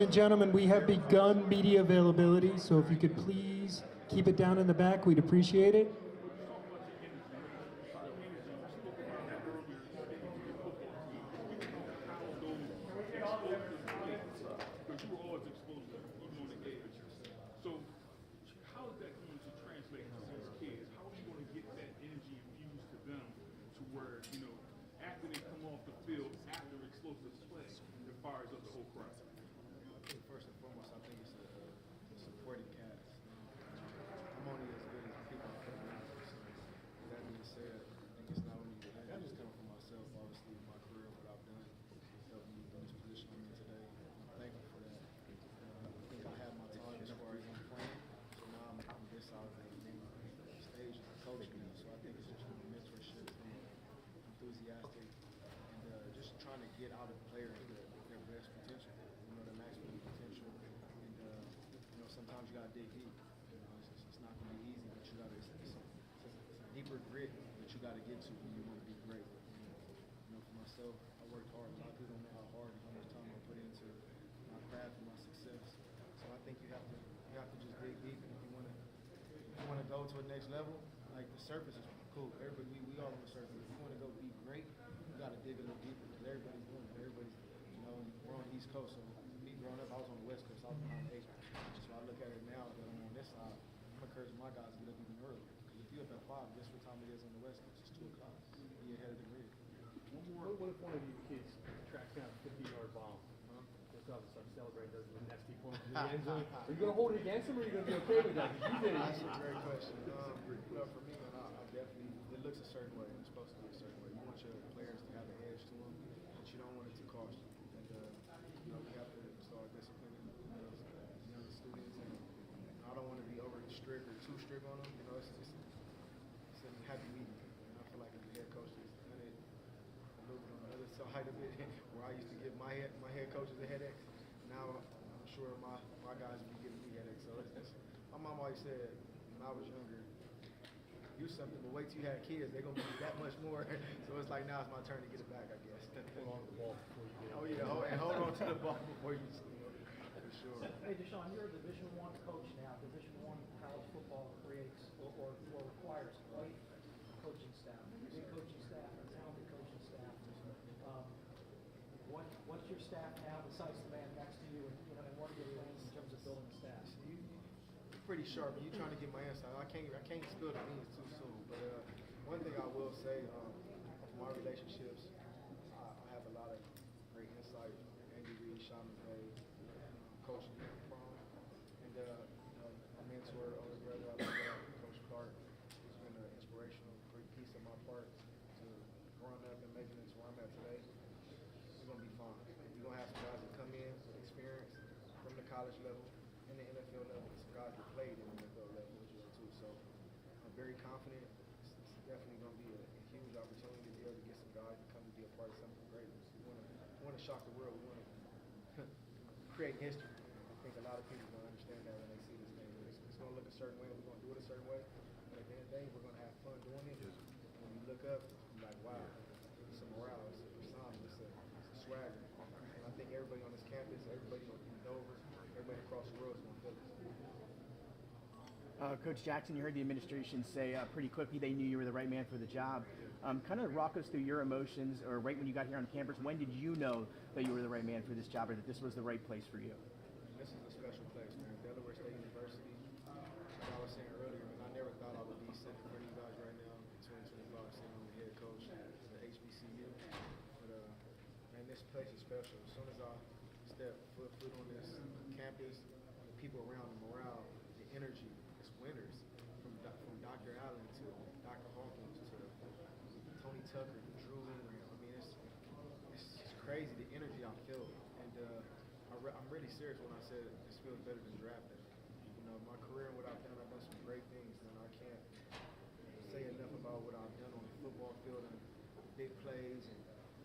And gentlemen, we have begun media availability, so if you could please keep it down in the back, we'd appreciate it. So how is that going to translate to these kids? How are you going to get that energy infused to them to where, you know, after they come off the field, after explosive play, it fires up the whole crowd? I think first and foremost, I think it's a supporting cast. I'm only as good as the people I put around me. So with that being said, I think it's not only I just come from myself, obviously, in my career, what I've done, helped me in this position I'm in today. I'm thankful for that. I think I have my time as far as I'm playing. So now I'm on this side of the stage as a coach now. So I think it's just a mentorship, enthusiastic, and just trying to get out of players their best potential, you know, their maximum potential. And you know, sometimes you gotta dig deep. You know, it's not gonna be easy, but you gotta. It's a deeper grit that you gotta get to when you want to be great. You know, for myself, I worked hard. A lot of people don't know how hard and how much time I put into my craft and my success. So I think you have to just dig deep, and if you wanna go to the next level, like the surface is cool. Everybody, we all on the surface. If you wanna go be great, you gotta dig a little deeper because everybody's doing it. Everybody's, you know, we're on the East Coast. So me growing up, I was on the West Coast. I was behind the H. So I look at it now that I'm on this side. I'm encouraging my guys to get up even earlier. Because if you're up at 5, guess what time it is on the West Coast? It's 2 o'clock. Be ahead of the grid. What if one of you kids tracks down a 50-yard bomb? Goes out and starts celebrating, does the nasty point in the end zone. Are you going to hold it against him, or are you going to be okay with that? You did it. That's a great question. You know, for me, man, I definitely, it looks a certain way. It's supposed to be a certain way. You want your players to have an edge to them, but you don't want it to cost you. And, you know, we have to start disciplining young students. And I don't want to be overly strict or too strict on them. You know, it's a happy medium. And I feel like as a head coach, it's done it a little bit on the other side of it, where I used to give my head coaches a headache. Now I'm sure my guys will be giving me headaches. So my mom always said when I was younger, do something, but wait till you have kids, they're gonna be that much more. So it's like now it's my turn to get it back, I guess. Hold on to the ball before you get it. Oh yeah, and hold on to the ball before you score, for sure. Hey, DeSean, you're a Division I coach now. Division I college football creates or requires quite a coaching staff, a big coaching staff, a talented coaching staff. What's your staff now besides the man next to you, and you know, and what are your plans in terms of building the staff? You're pretty sharp. You're trying to get my inside. I can't spill the beans too soon. But one thing I will say, of my relationships, I have a lot of great insight. Andy Reid, Sean McVay, Coach Prom, and my mentor, older brother, Coach Clark, has been an inspirational piece of my part to growing up and making it to where I'm at today. It's going to be fun. You're going to have some guys that come in with experience from the college level and the NFL level, and some guys that played in the NFL level as well too. So I'm very confident. It's definitely going to be a huge opportunity to be able to get some guys to come and be a part of something great. We want to shock the world. We want to create history. I think a lot of people don't understand that when they see this thing. It's going to look a certain way. We're going to do it a certain way. But at the end of the day, we're going to have fun doing it. When you look up, you're like, wow, it's a morale, it's a persona, it's a swagger. And I think everybody on this campus, everybody in Dover, everybody across the world is going to feel it. Coach Jackson, you heard the administration say pretty quickly they knew you were the right man for the job. Kind of rock us through your emotions, or right when you got here on campus, when did you know that you were the right man for this job, or that this was the right place for you? This is a special place, man. Delaware State University. Like I was saying earlier, man, I never thought I would be sitting in front of you guys right now in 2025, sitting on the head coach at the HBCU. But man, this place is special. As soon as I step foot on this campus, the people around, the morale, the energy, it's winners. From Dr. Allen to Dr. Hawkins to Tony Tucker to Drew Henry. I mean, it's crazy the energy I feel, and I'm really serious when I said this feels better than draft day. You know, my career and what I've done some great things, and I can't say enough about what I've done on the football field and big plays and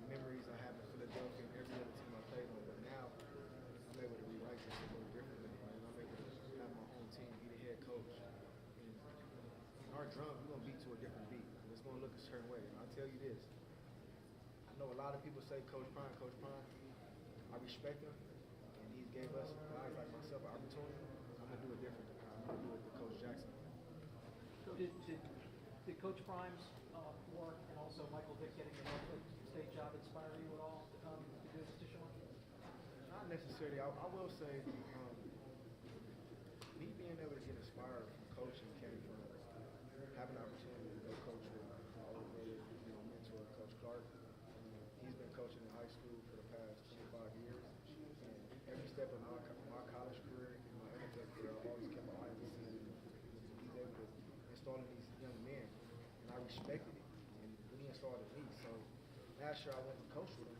memories I have in Philadelphia and every other team I played on. But now I'm able to rewrite this a little differently, and I'm able to have my own team, be the head coach. And our drum, we're gonna beat to a different beat. It's gonna look a certain way. And I'll tell you this. I know a lot of people say Coach Prime. I respect him, and he's gave us guys like myself an opportunity, I'm gonna do it different. I'm gonna do it the Coach Jackson. So did Coach Prime's work and also Michael Vick getting the Norfolk State job inspire you at all to do this to Sean? Not necessarily. I will say, me being able to get inspired from coaching came from having an opportunity to go coach with my old brother, mentor, Coach Clark. He's been coaching in high school for the past 25 years, and every step of my college career and my NFL career, I've always kept my eye on him. He's able to install in these young men, and I respected it. And when he installed in me, so last year I went and coached with him.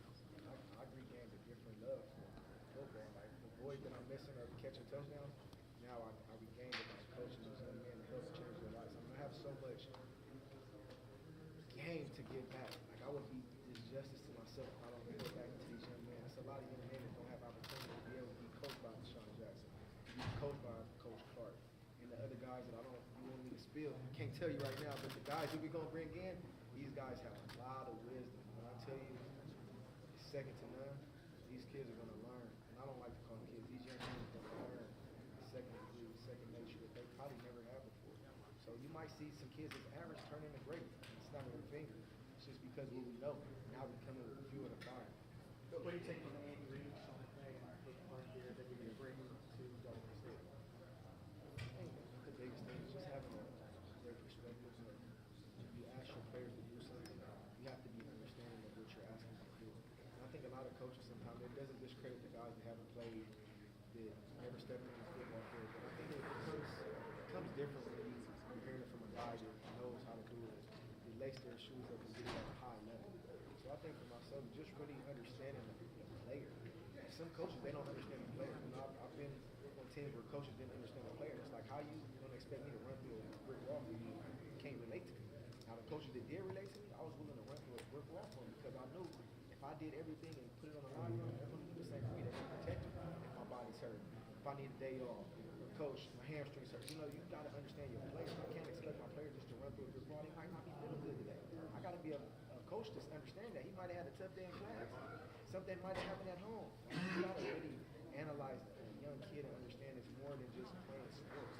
I regained a different love for football. Like the void that I'm missing of catching touchdowns, now I regained it by coaching these young men to help change their lives. I'm gonna have so much game to give back. Like I would be disjustice to myself if I don't give back to these young men. It's a lot of young men that don't have opportunity to be able to be coached by DeSean Jackson, be coached by Coach Clark, and the other guys that you want me to spill. I can't tell you right now, but the guys that we're gonna bring in, these guys have a lot of wisdom. When I tell you, it's second to none. These kids are gonna learn, and I don't like to call them kids. These young men are gonna learn second degree, second nature that they probably never have before. So you might see some kids that's average turn into great. It's not with a finger. It's just because what we know. Now we come in with a few of the fire. What do you take from Andy Reid, Sean McVay, and the first year that you're going to bring to Delaware State? I think the biggest thing is just having a great perspective. If you ask your players to do something, you have to be understanding of what you're asking them to do. And I think a lot of coaches sometimes, it doesn't discredit the guys that haven't played, that never stepped on the football field. But I think it comes different when you're hearing it from a guy that knows how to do it. They lace their shoes up and do it at a high level. So I think for myself, just really understanding the player. And some coaches, they don't understand the player. You know, I've been on teams where coaches didn't understand the player. It's like, how you don't expect me to run through a brick wall if you can't relate to me? Now, the coaches that did relate to me, I was willing to run through a brick wall for them because I knew if I did everything and put it on the line, they're going to do the same for me. They're going to protect me if my body's hurt. If I need a day off, or coach, my hamstrings hurt. You know, you got to understand your player. I can't expect my player just to run through a brick wall. He might not be feeling good today. I got to be a coach to understand that. He might have had a tough day in class. Something might have happened at home. You got to really analyze a young kid and understand it's more than just playing sports.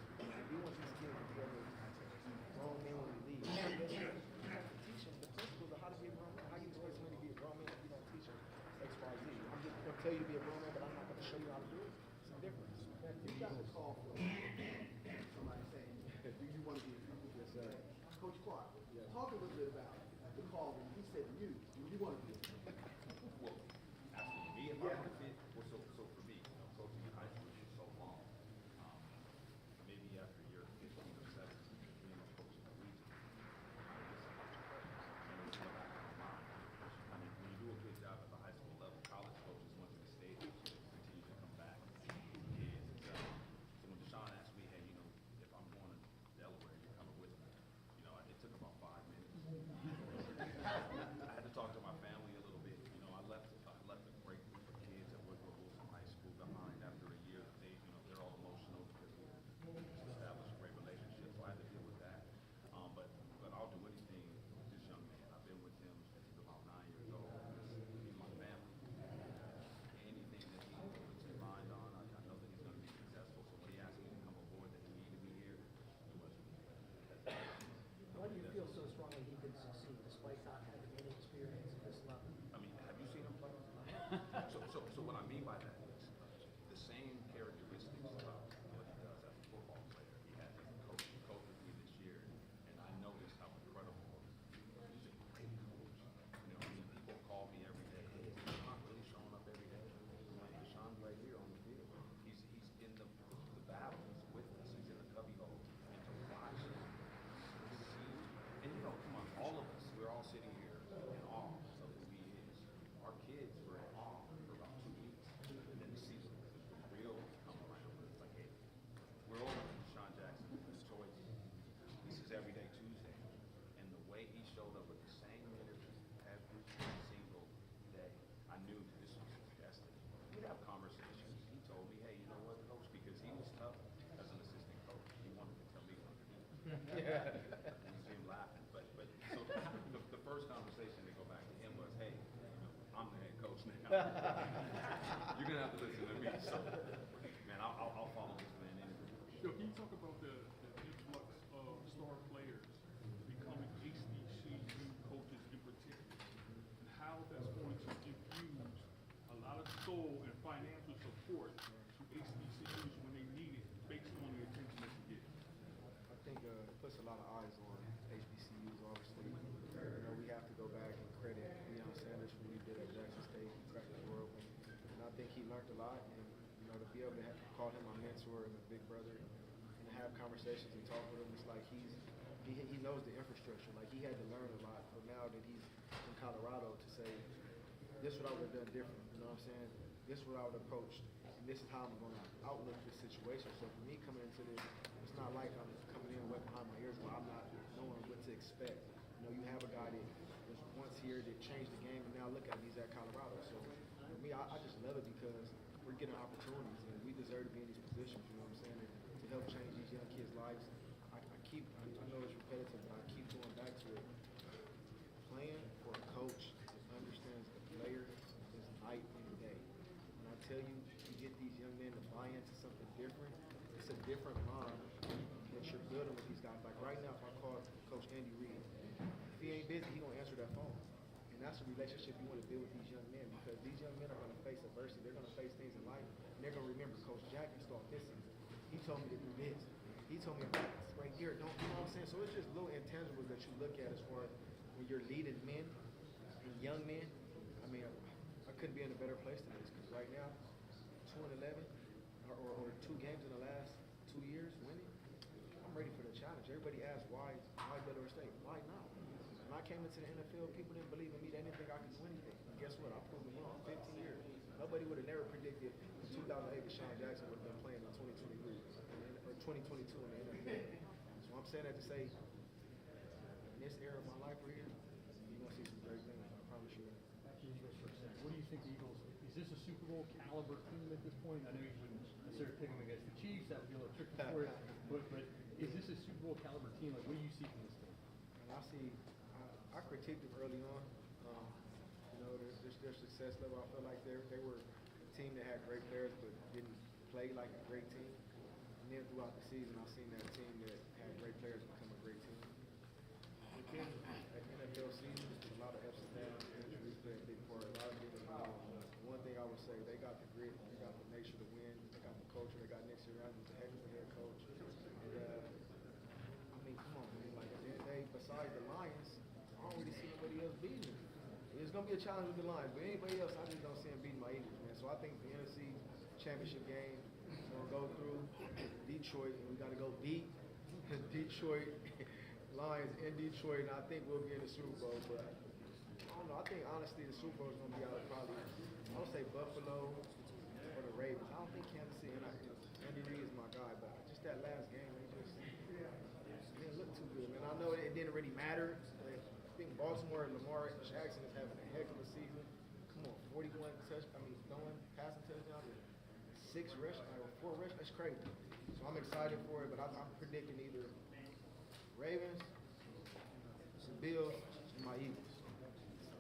We want these kids to be able to be grown men when we leave. You have to teach them the principles of how to be a grown man. How you expect somebody to be a grown man if you don't teach them X, Y, Z? I'm just going to tell you to be a grown man, but I'm not going to show you how to do it. It's a difference. You got a call from somebody saying, do you want to be a coach? Yes, sir. Coach Clark, Yeah. talk a little bit about the call when he said do you want to be a coach? Well, asking me if I want to fit, well, so for me, coaching in high school for so long, maybe after year 15 or 17, being a coach in the region, and it's in the back of my mind. I mean, when you do a good job at the high school level, college coaches, once they stay, they continue to come back. So when DeSean asked me, hey, if I'm going to Delaware, you're coming with me. It took about 5 minutes. I had to talk to my family a little bit. I left a great group of kids at Woodrow Wilson High School behind after a year. They're all emotional because we established a great relationship. So I had to deal with that. But I'll do anything with this young man. I've been with him since he's about 9 years old. He's my family. Anything that he puts his mind on, I know that he's going to be successful. So when he asked me to come aboard, that he needed me here, it wasn't. Why do you feel so strongly he can succeed despite not having any experience at this level? I mean, have you seen him play? So what I mean by that is the same characteristics about what he does as a football player he has as a coach. He coached with me this year, and I noticed how incredible he's a great coach. People call me every day. Hey, he's not really showing up every day. I'm like, DeSean's right here on the field. He's in the battle. He's with us. He's in the cubby hole. And to watch him succeed. And come on, all of us, we're all sitting here in awe of who he is. Our kids were in awe for about 2 weeks. And then the season, the real come around. It's like, hey, we're over DeSean Jackson, his choice. This is Everyday Tuesday. And the way he showed up with the same energy every single day, I knew that this was his destiny. We'd have conversations. He told me, hey, you know what, coach? Because he was tough as an assistant coach. He wanted to tell me what to do. You see him laughing. But so the first conversation to go back to him was, hey, I'm the head coach now. You're gonna have to listen to me. So, man, I'll follow this man anyway. Yo, can you talk about the influx of star players becoming HBCU coaches in particular, and how that's going to infuse a lot of soul and financial support to HBCUs when they need it, based on the attention that you get? I think it puts a lot of eyes on HBCUs, obviously. You know, we have to go back and credit Deion Sanders for what he did at Jackson State. He cracked the door open. And I think he learned a lot. And, you know, to be able to call him my mentor and a big brother and to have conversations and talk with him, it's like he knows the infrastructure. Like, he had to learn a lot. But now that he's in Colorado, to say, this is what I would have done different. You know what I'm saying? This is what I would have approached. And this is how I'm going to outlook this situation. So for me coming into this, it's not like I'm coming in wet behind my ears where I'm not knowing what to expect. You know, you have a guy that was once here that changed the game, and now look at him, he's at Colorado. So for me, I just love it because we're getting opportunities, and we deserve to be in these positions, you know what I'm saying, and to help change these young kids' lives. I know it's repetitive, but I keep going back to it. Playing for a coach that understands the player is night and day. When I tell you, you get these young men to buy into something different, it's a different bond that you're building with these guys. Like right now, if I call Coach Andy Reid, if he ain't busy, he gonna answer that phone. And that's a relationship you want to build with these young men, because these young men are gonna face adversity. They're gonna face things in life, and they're gonna remember Coach Jack installed this in me. He told me to do this. He told me about this right here. Don't, you know what I'm saying? So it's just little intangibles that you look at as far as when you're leading men and young men. I mean, I couldn't be in a better place than this, because right now, 2-11, or 2 games in the last 2 years winning, I'm ready for the challenge. Everybody asks, why Delaware State? Why not? When I came into the NFL, people didn't believe in me. They didn't think I could do anything. And guess what? I proved them wrong. 15 years. Nobody would have never predicted in 2008 DeSean Jackson would have been playing in 2023 or 2022 in the NFL. So I'm saying that to say, in this era of my life right here, you're going to see some great things. I promise you that. Back to the Eagles for a second. What do you think the Eagles, is this a Super Bowl caliber team at this point? I know you wouldn't necessarily pick them against the Chiefs. That would be a little tricky for you. But is this a Super Bowl caliber team? Like, what do you see from this team? And I critiqued them early on. You know, their success level, I feel like they were a team that had great players but didn't play like a great team. And then throughout the season, I've seen that team that had great players become a great team. Within an NFL season, a lot of ups and downs, injuries play a big part. A lot of different one thing I would say, they got the grit, they got the nature to win, they got the culture, they got Nick Sirianni, who's a heck of a head coach. And I mean, come on, man. Like at the end of the day, besides the Lions, I don't really see nobody else beating them. It's gonna be a challenge with the Lions, but anybody else, I just don't see them beating my Eagles, man. So I think the NFC Championship game, we're gonna go through Detroit, and we gotta go beat Detroit Lions in Detroit, and I think we'll be in the Super Bowl. But I don't know. I think honestly, the Super Bowl is gonna be out of probably, I would say Buffalo or the Ravens. I don't think Kansas City. Andy Reid is my guy, but just that last game, they just didn't look too good, man. I know it didn't really matter. I think Baltimore and Lamar Jackson is having a heck of a season. Come on, 41 passing touchdowns, 4 rush. That's crazy. So I'm excited for it, but I'm predicting either Ravens, the Bills, and my Eagles.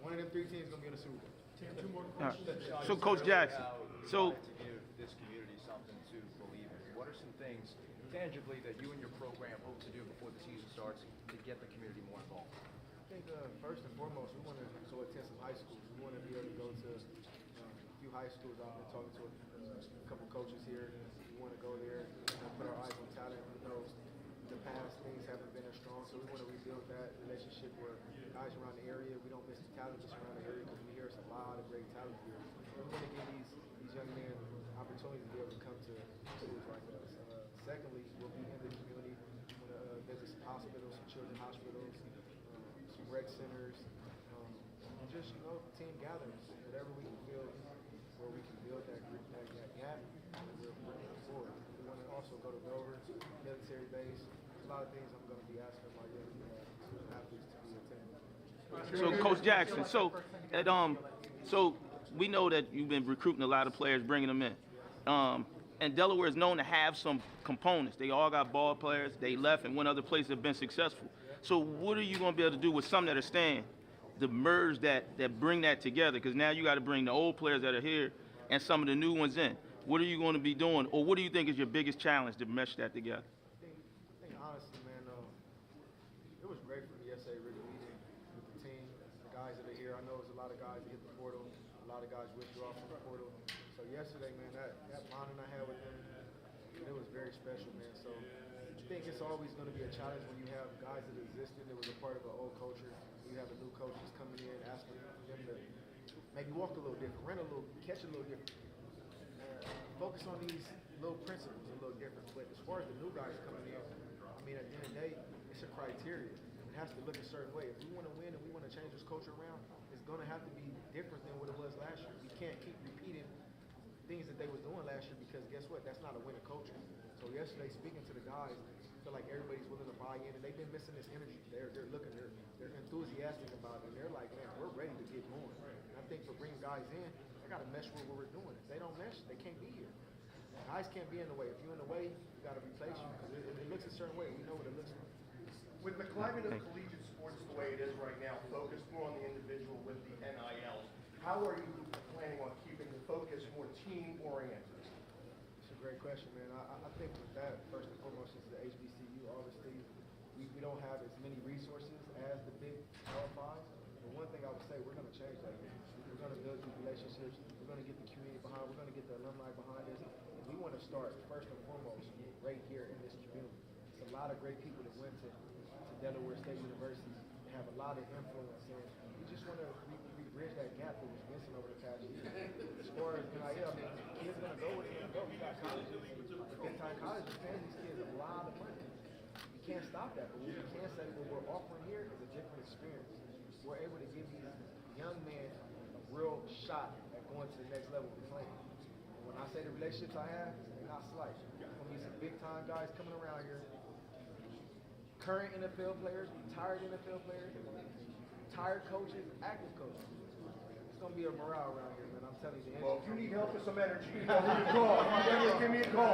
One of them 3 teams is gonna be in the Super Bowl. Two more All right. questions. So, Coach Jackson, so to give this community something to believe in. What are some things tangibly that you and your program hope to do before the season starts to get the community more involved? I think first and foremost, we want to attend some high schools. We want to be able to go to a few high schools. I've been talking to a couple coaches here. We want to go there and put our eyes on talent. We know in the past things haven't been as strong, so we want to rebuild that relationship where guys around the area, we don't miss the talent just around the area, because we hear it's a lot of great talent here. We want to give these young men opportunities to be able to come to schools like us. Secondly, we'll be in the community. We want to visit some hospitals, some children's hospitals, some rec centers, and just, team gatherings, whatever we can build, where we can build that gap, and we're moving forward. We want to also go to Dover, military base. There's a lot of things I'm going to be asking my young athletes to be attending. So, Coach Jackson, so we know that you've been recruiting a lot of players, bringing them in. And Delaware is known to have some components. They all got ball players. They left and went other places have been successful. So what are you going to be able to do with some that are staying to merge that bring that together? Because now you got to bring the old players that are here and some of the new ones in. What are you going to be doing, or what do you think is your biggest challenge to mesh that together? I think honestly, man, it was great for me yesterday, really meeting with the team, the guys that are here. I know there's a lot of guys that hit the portal, a lot of guys withdraw from the portal. So yesterday, man, that bonding I had with them, it was very special, man. So I think it's always going to be a challenge when you have guys that existed that was a part of an old culture. You have a new coach that's coming in, asking them to maybe walk a little different, run a little, catch a little different. Focus on these little principles a little different. But as far as the new guys coming in, I mean, at the end of the day, it's a criteria. It has to look a certain way. If we want to win and we want to change this culture around, it's going to have to be different than what it was last year. We can't keep repeating things that they were doing last year because guess what? That's not a winning culture. So yesterday, speaking to the guys, I feel like everybody's willing to buy in, and they've been missing this energy. They're looking, they're enthusiastic about it, and they're like, man, we're ready to get going. And I think for bringing guys in, they got to mesh with what we're doing. If they don't mesh, they can't be here. Guys can't be in the way. If you're in the way, you got to replace you because it looks a certain way. We know what it looks like. With the climate of collegiate sports the way it is right now, focused more on the individual with the NILs, how are you planning on keeping the focus more team-oriented? It's a great question, man. I think with that, first and foremost, is the HBCU. Obviously, we don't have as many resources as the big Power Five. But one thing I would say, we're going to change that. We're going to build these relationships. We're going to get the community behind. We're going to get the alumni behind us. And we want to start, first and foremost, right here in this community. It's a lot of great people that went to Delaware State University, have a lot of influence, and we just want to bridge that gap that was missing over the past year. As far as NIL, I mean, kids going to go where they're going to go. We got colleges, big-time colleges paying these kids a lot of money. You can't stop that, but what we can say what we're offering here is a different experience. We're able to give these young men a real shot at going to the next level of playing. And when I say the relationships I have, they're not slight. There's going to be some big-time guys coming around here, current NFL players, retired NFL players, retired coaches, active coaches. It's going to be a morale around here, man. I'm telling you. Well, if you need help with some energy, you know who to call. Give me a call.